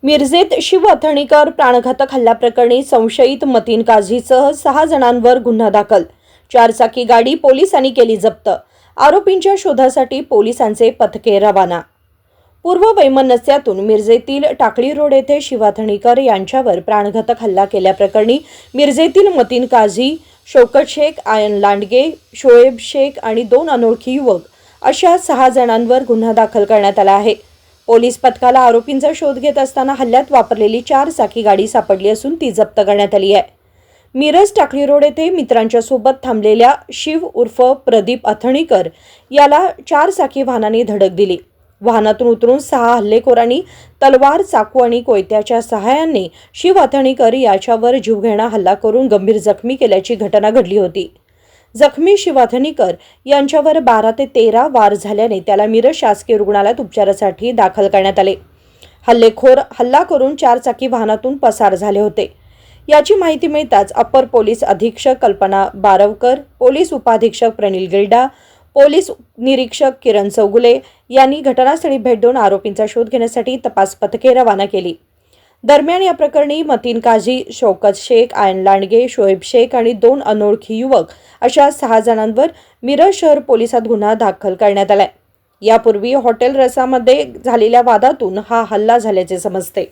मिरजेत शिव अथणीकर प्राणघातक हल्ल्याप्रकरणी संशयित मतीन काझीसह 6 जणांवर गुन्हा दाखल. 4 चाकी गाडी पोलिसांनी केली जप्त. आरोपींच्या शोधासाठी पोलिसांचे पथके रवाना. पूर्व वैमनस्यातून मिरजेतील टाकळी रोड येथे शिव अथणीकर यांच्यावर प्राणघातक हल्ला केल्याप्रकरणी मिरजेतील मतीन काझी, शौकत शेख, आयन लांडगे, शोएब शेख आणि 2 अनोळखी युवक अशा 6 जणांवर गुन्हा दाखल करण्यात आला आहे. पोलीस पथकाला आरोपींचा शोध घेत असताना हल्ल्यात वापरलेली 4 चाकी गाडी सापडली असून ती जप्त करण्यात आली आहे. मिरज टाकळी रोड येथे मित्रांच्या सोबत थांबलेल्या शिव उर्फ प्रदीप अथणीकर याला 4 चाकी वाहनाने धडक दिली. वाहनातून उतरून 6 हल्लेखोरांनी तलवार, चाकू आणि कोयत्याच्या सहाय्याने शिव अथणीकर याच्यावर जीवघेणा हल्ला करून गंभीर जखमी केल्याची घटना घडली होती. जखमी शिव अथणीकर यांच्यावर 12 ते 13 वार झाल्याने त्याला मिरज शासकीय रुग्णालयात उपचारासाठी दाखल करण्यात आले. हल्लेखोर हल्ला करून 4 चाकी वाहनातून पसार झाले होते. याची माहिती मिळताच अप्पर पोलीस अधीक्षक कल्पना बारवकर, पोलीस उपाधीक्षक प्रणिल गिल्डा, पोलीस निरीक्षक किरण चौगुले यांनी घटनास्थळी भेट देऊन आरोपींचा शोध घेण्यासाठी तपास पथके रवाना केली. दरम्यान या प्रकरणी मतीन काझी, शौकत शेख, आयन लांडगे, शोएब शेख आणि 2 अनोळखी युवक अशा 6 जणांवर मिरज शहर पोलिसात गुन्हा दाखल करण्यात आलाय. यापूर्वी हॉटेल रसामध्ये झालेल्या वादातून हा हल्ला झाल्याचे समजते.